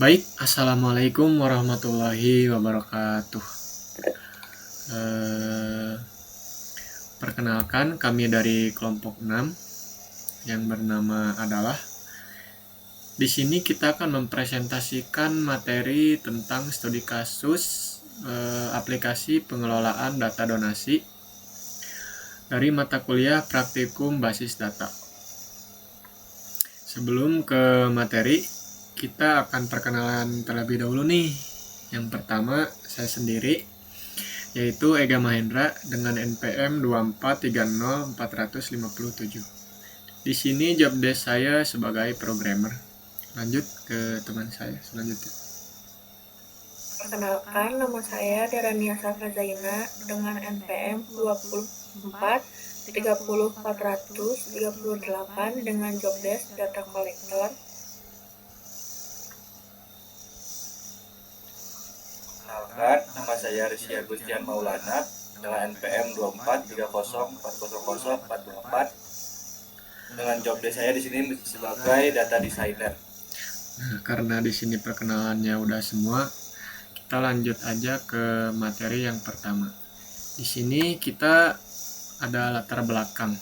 Baik, Assalamualaikum warahmatullahi wabarakatuh. Eh, Perkenalkan, kami dari kelompok 6 yang bernama adalah. Di sini kita akan mempresentasikan materi tentang studi kasus aplikasi pengelolaan data donasi dari mata kuliah praktikum basis data. Sebelum ke materi, kita akan perkenalan terlebih dahulu nih. Yang pertama, saya sendiri, yaitu Ega Mahendra dengan NPM 2430457. Di sini job desk saya sebagai programmer. Lanjut ke teman saya selanjutnya. Perkenalkan, nama saya Derania Safra Zaina dengan NPM 24 30438 dengan job desk data collector. Perkenalkan, nama saya Rizky Agustian Maulana dengan NPM 2430400424 dengan job desk saya di sini sebagai data designer. Nah, karena di sini perkenalannya udah semua, kita lanjut aja ke materi yang pertama. Di sini kita ada latar belakang.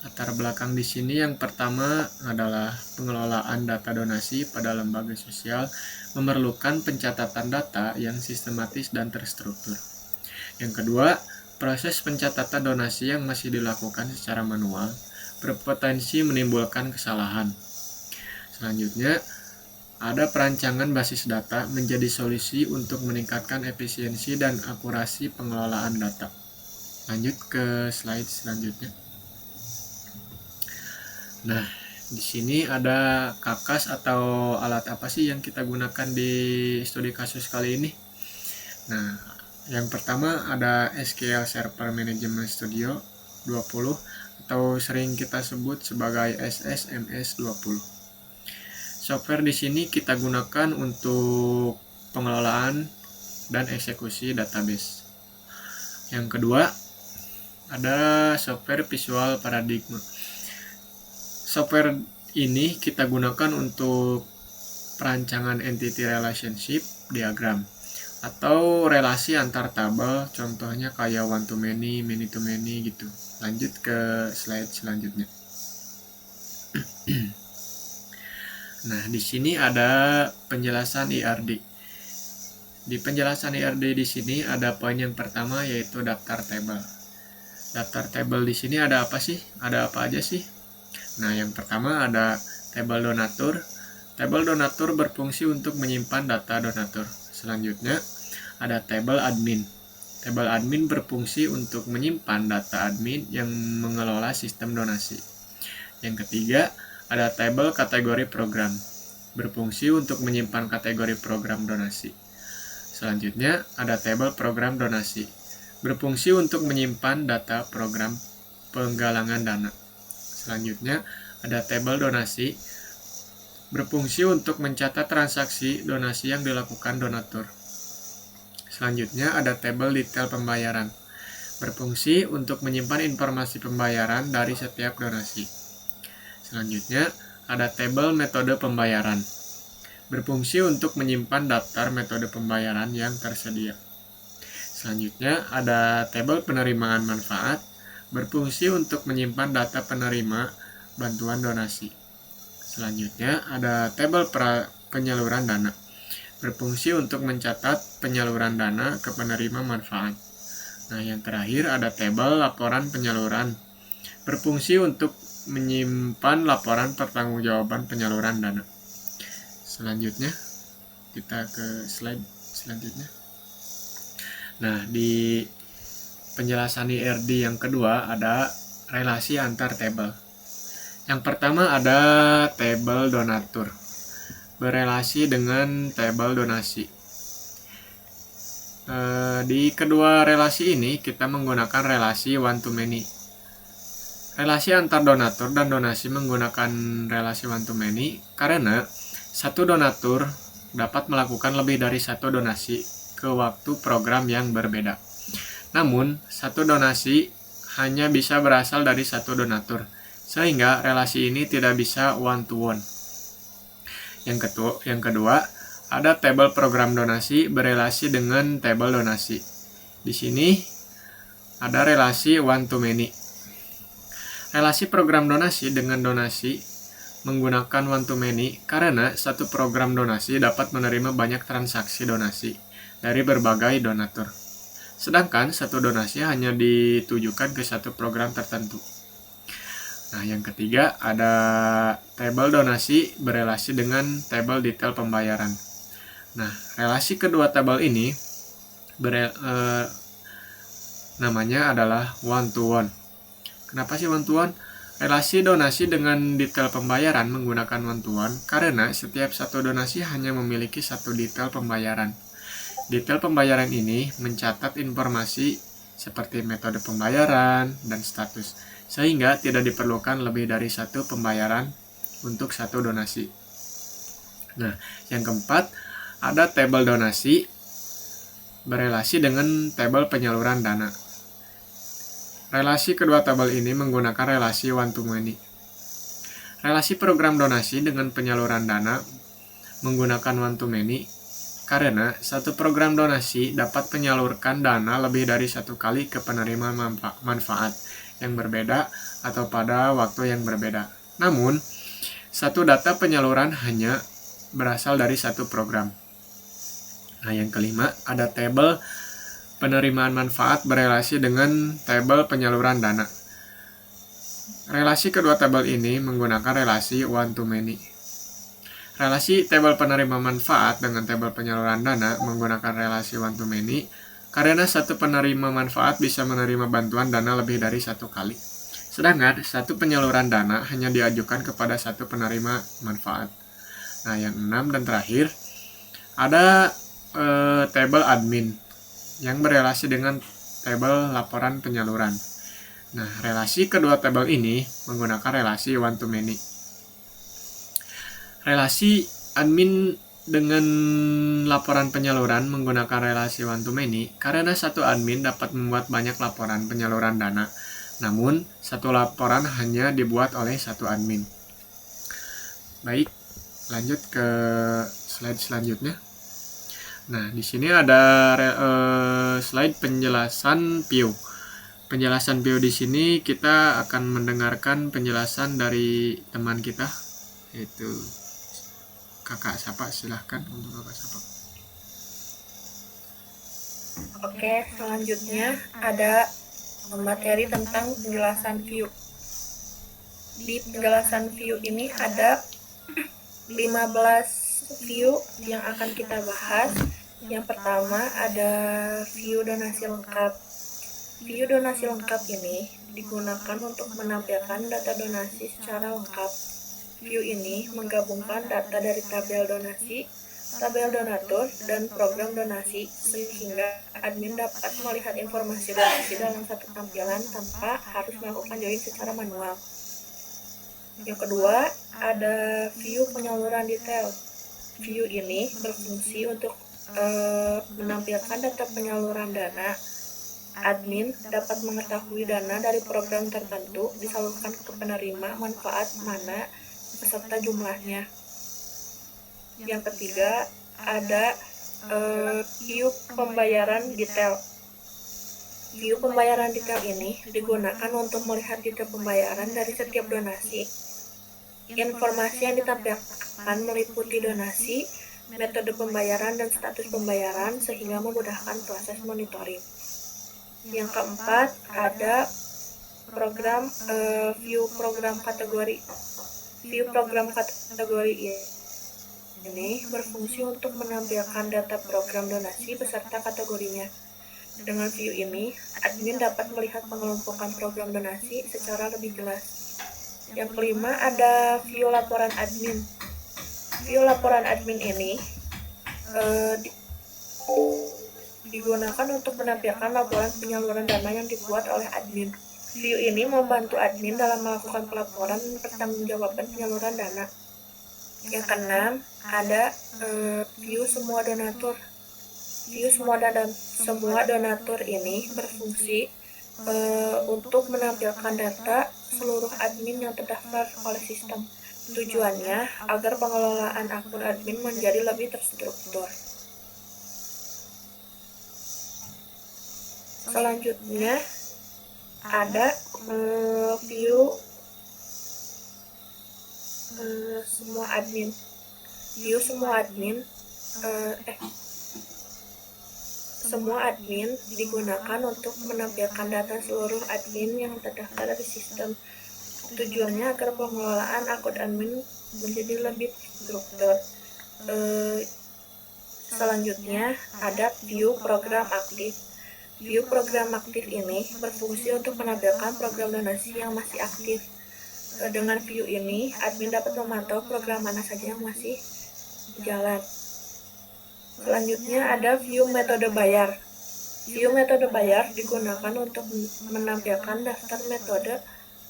Latar belakang di sini yang pertama adalah pengelolaan data donasi pada lembaga sosial memerlukan pencatatan data yang sistematis dan terstruktur. Yang kedua, proses pencatatan donasi yang masih dilakukan secara manual berpotensi menimbulkan kesalahan. Selanjutnya, ada perancangan basis data menjadi solusi untuk meningkatkan efisiensi dan akurasi pengelolaan data. Lanjut ke slide selanjutnya. Nah, di sini ada kakas atau alat apa sih yang kita gunakan di studi kasus kali ini? Nah, yang pertama ada SQL Server Management Studio 20 atau sering kita sebut sebagai SSMS 20. Software di sini kita gunakan untuk pengelolaan dan eksekusi database. Yang kedua, ada software Visual Paradigm. Software ini kita gunakan untuk perancangan entity relationship diagram atau relasi antar tabel, contohnya kayak one to many, many to many gitu. Lanjut ke slide selanjutnya. Nah, di sini ada penjelasan IRD. Di penjelasan IRD di sini ada poin yang pertama yaitu daftar tabel. Daftar tabel di sini ada apa sih? Ada apa aja sih? Nah, yang pertama ada tabel donatur. Tabel donatur berfungsi untuk menyimpan data donatur. Selanjutnya ada tabel admin. Tabel admin berfungsi untuk menyimpan data admin yang mengelola sistem donasi. Yang ketiga, ada tabel kategori program. Berfungsi untuk menyimpan kategori program donasi. Selanjutnya, ada tabel program donasi. Berfungsi untuk menyimpan data program penggalangan dana. Selanjutnya, ada tabel donasi. Berfungsi untuk mencatat transaksi donasi yang dilakukan donatur. Selanjutnya, ada tabel detail pembayaran. Berfungsi untuk menyimpan informasi pembayaran dari setiap donasi. Selanjutnya, ada tabel metode pembayaran. Berfungsi untuk menyimpan daftar metode pembayaran yang tersedia. Selanjutnya, ada tabel penerimaan manfaat. Berfungsi untuk menyimpan data penerima bantuan donasi. Selanjutnya, ada tabel penyaluran dana. Berfungsi untuk mencatat penyaluran dana ke penerima manfaat. Nah, yang terakhir ada tabel laporan penyaluran. Berfungsi untuk menyimpan laporan pertanggungjawaban penyaluran dana. Selanjutnya, kita ke slide selanjutnya. Nah, di penjelasan IRD yang kedua ada relasi antar tabel. Yang pertama ada tabel donatur. Berelasi dengan tabel donasi. Di kedua relasi ini kita menggunakan relasi one to many. Relasi antar donatur dan donasi menggunakan relasi one to many karena satu donatur dapat melakukan lebih dari satu donasi ke waktu program yang berbeda. Namun, satu donasi hanya bisa berasal dari satu donatur, sehingga relasi ini tidak bisa one to one. Yang kedua, ada tabel program donasi berelasi dengan tabel donasi. Di sini ada relasi one to many. Relasi program donasi dengan donasi menggunakan one to many karena satu program donasi dapat menerima banyak transaksi donasi dari berbagai donatur. Sedangkan satu donasi hanya ditujukan ke satu program tertentu. Nah, yang ketiga ada tabel donasi berelasi dengan tabel detail pembayaran. Nah, relasi kedua tabel ini namanya adalah one to one. Kenapa sih one to one? Relasi donasi dengan detail pembayaran menggunakan one to one karena setiap satu donasi hanya memiliki satu detail pembayaran. Detail pembayaran ini mencatat informasi seperti metode pembayaran dan status, sehingga tidak diperlukan lebih dari satu pembayaran untuk satu donasi. Nah, yang keempat, ada tabel donasi berelasi dengan tabel penyaluran dana. Relasi kedua tabel ini menggunakan relasi one to many. Relasi program donasi dengan penyaluran dana menggunakan one to many karena satu program donasi dapat menyalurkan dana lebih dari satu kali ke penerima manfaat yang berbeda atau pada waktu yang berbeda. Namun, satu data penyaluran hanya berasal dari satu program. Nah, yang kelima, ada tabel penerimaan manfaat berelasi dengan tabel penyaluran dana. Relasi kedua tabel ini menggunakan relasi one to many. Relasi tabel penerima manfaat dengan tabel penyaluran dana menggunakan relasi one to many karena satu penerima manfaat bisa menerima bantuan dana lebih dari satu kali. Sedangkan satu penyaluran dana hanya diajukan kepada satu penerima manfaat. Nah, yang 6 dan terakhir ada tabel admin yang berelasi dengan tabel laporan penyaluran. Nah, relasi kedua tabel ini menggunakan relasi one to many. Relasi admin dengan laporan penyaluran menggunakan relasi one to many karena satu admin dapat membuat banyak laporan penyaluran dana, namun satu laporan hanya dibuat oleh satu admin. Baik, lanjut ke slide selanjutnya. Nah, di sini ada slide penjelasan PIU. Penjelasan PIU di sini kita akan mendengarkan penjelasan dari teman kita, yaitu Kakak Sapa. Silahkan untuk Kakak Sapa. Oke, selanjutnya ada materi tentang penjelasan view. Di penjelasan view ini ada 15 view yang akan kita bahas. Yang pertama ada view donasi lengkap. View donasi lengkap ini digunakan untuk menampilkan data donasi secara lengkap. View ini menggabungkan data dari tabel donasi, tabel donatur, dan program donasi sehingga admin dapat melihat informasi donasi dalam satu tampilan tanpa harus melakukan join secara manual. Yang kedua, ada view penyaluran detail. View ini berfungsi untuk menampilkan data penyaluran dana. Admin dapat mengetahui dana dari program tertentu disalurkan ke penerima manfaat mana beserta jumlahnya. Yang ketiga, ada view pembayaran detail. View pembayaran detail ini digunakan untuk melihat detail pembayaran dari setiap donasi. Informasi yang ditampilkan meliputi donasi, metode pembayaran, dan status pembayaran sehingga memudahkan proses monitoring. Yang keempat, ada view program kategori. View program kategori ini berfungsi untuk menampilkan data program donasi beserta kategorinya. Dengan view ini, admin dapat melihat pengelompokan program donasi secara lebih jelas. Yang kelima, ada view laporan admin. View laporan admin ini digunakan untuk menampilkan laporan penyaluran dana yang dibuat oleh admin. View ini membantu admin dalam melakukan pelaporan dan pertanggungjawaban penyaluran dana. Yang keenam, ada view semua donatur. View semua donatur ini berfungsi untuk menampilkan data seluruh admin yang terdaftar oleh sistem. Tujuannya agar pengelolaan akun admin menjadi lebih terstruktur. Selanjutnya ada view semua admin. View semua admin semua admin digunakan untuk menampilkan data seluruh admin yang terdaftar di sistem. Tujuannya agar pengelolaan akun admin menjadi lebih terstruktur. Selanjutnya ada view program aktif. View program aktif ini berfungsi untuk menampilkan program donasi yang masih aktif. Dengan view ini, admin dapat memantau program mana saja yang masih jalan. Selanjutnya ada view metode bayar. View metode bayar digunakan untuk menampilkan daftar metode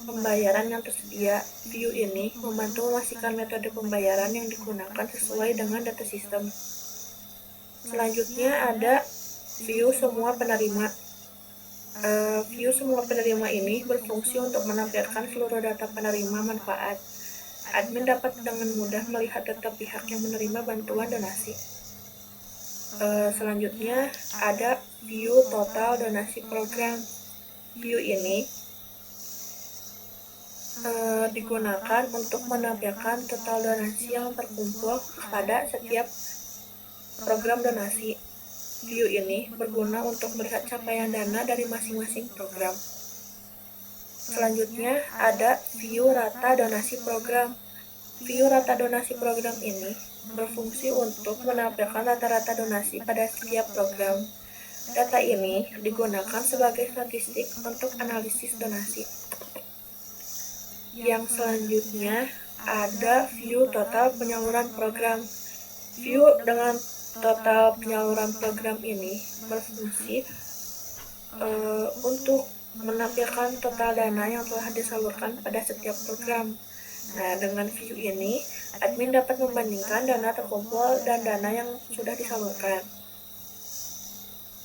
pembayaran yang tersedia. View ini membantu memastikan metode pembayaran yang digunakan sesuai dengan data sistem. Selanjutnya ada view semua penerima. View semua penerima ini berfungsi untuk menampilkan seluruh data penerima manfaat. Admin dapat dengan mudah melihat data pihak yang menerima bantuan donasi. Selanjutnya ada view total donasi program. View ini digunakan untuk menampilkan total donasi yang terkumpul pada setiap program donasi. View ini berguna untuk melihat capaian dana dari masing-masing program. Selanjutnya ada view rata donasi program. View rata donasi program ini berfungsi untuk menampilkan rata-rata donasi pada setiap program. Data ini digunakan sebagai statistik untuk analisis donasi. Yang selanjutnya ada view total penyaluran program. View dengan total penyaluran program ini berfungsi untuk menampilkan total dana yang telah disalurkan pada setiap program. Nah, dengan view ini, admin dapat membandingkan dana terkumpul dan dana yang sudah disalurkan.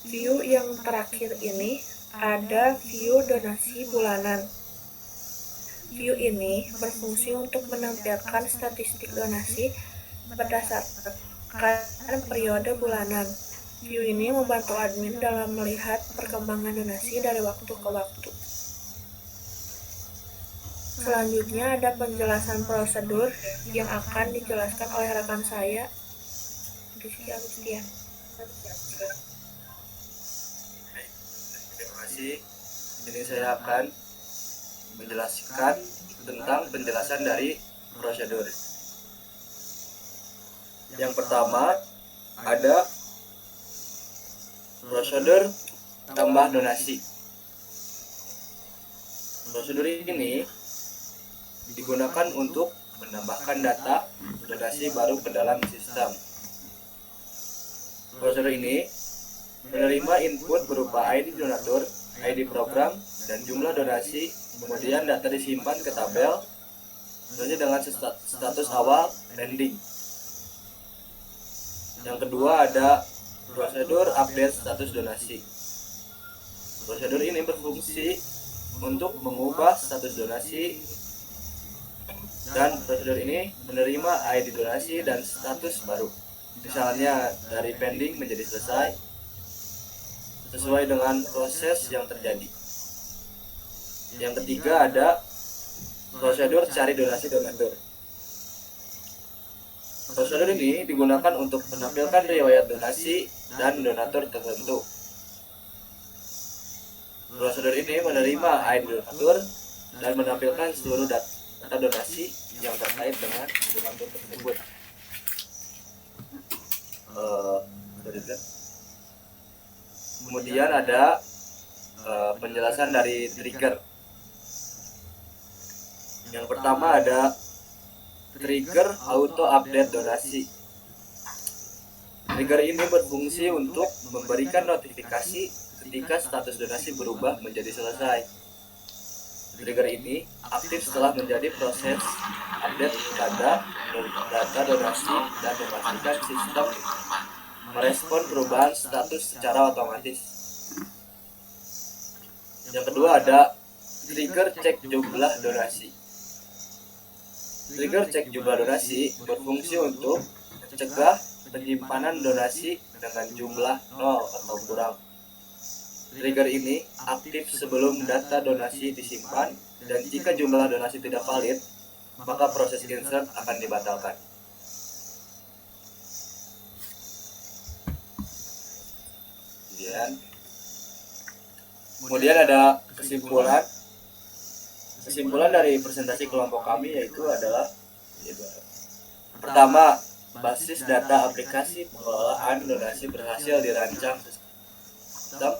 View yang terakhir ini ada view donasi bulanan. View ini berfungsi untuk menampilkan statistik donasi berdasarkan periode bulanan. View ini membantu admin dalam melihat perkembangan donasi dari waktu ke waktu. Selanjutnya ada penjelasan prosedur yang akan dijelaskan oleh rekan saya, Rizky Agustian. Terima kasih. Jadi saya akan menjelaskan tentang penjelasan dari prosedur. Yang pertama ada prosedur tambah donasi. Prosedur ini digunakan untuk menambahkan data donasi baru ke dalam sistem. Prosedur ini menerima input berupa ID donatur, ID program, dan jumlah donasi, kemudian data disimpan ke tabel donasi dengan status awal pending. Yang kedua ada prosedur update status donasi. Prosedur ini berfungsi untuk mengubah status donasi, dan prosedur ini menerima ID donasi dan status baru. Misalnya dari pending menjadi selesai sesuai dengan proses yang terjadi. Yang ketiga ada prosedur cari donasi donatur. Prosedur ini digunakan untuk menampilkan riwayat donasi dan donatur tertentu. Prosedur ini menerima ID donatur dan menampilkan seluruh data donasi yang terkait dengan donatur tersebut. Kemudian ada penjelasan dari trigger. Yang pertama ada trigger auto update donasi. Trigger ini berfungsi untuk memberikan notifikasi ketika status donasi berubah menjadi selesai. Trigger ini aktif setelah menjadi proses update data donasi dan memastikan sistem merespon perubahan status secara otomatis. Yang kedua ada trigger cek jumlah donasi. Trigger cek jumlah donasi berfungsi untuk mencegah penyimpanan donasi dengan jumlah 0 atau kurang. Trigger ini aktif sebelum data donasi disimpan, dan jika jumlah donasi tidak valid, maka proses insert akan dibatalkan. Kemudian ada kesimpulan dari presentasi kelompok kami, yaitu adalah pertama, basis data aplikasi pengelolaan donasi berhasil dirancang sistem.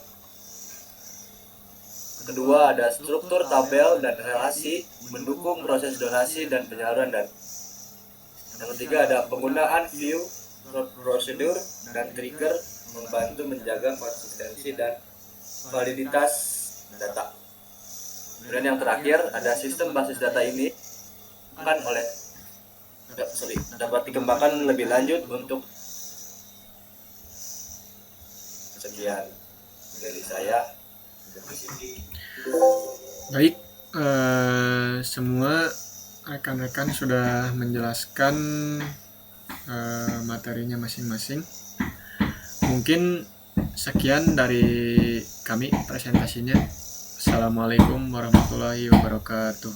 Kedua, ada struktur tabel dan relasi mendukung proses donasi dan penyaluran dana. Yang ketiga, ada penggunaan view, prosedur, dan trigger membantu menjaga konsistensi dan validitas data. Kemudian yang terakhir, ada sistem basis data ini dapat dikembangkan lebih lanjut untuk sekian dari saya. Baik, semua rekan-rekan sudah menjelaskan materinya masing-masing. Mungkin sekian dari kami presentasinya. Assalamualaikum warahmatullahi wabarakatuh.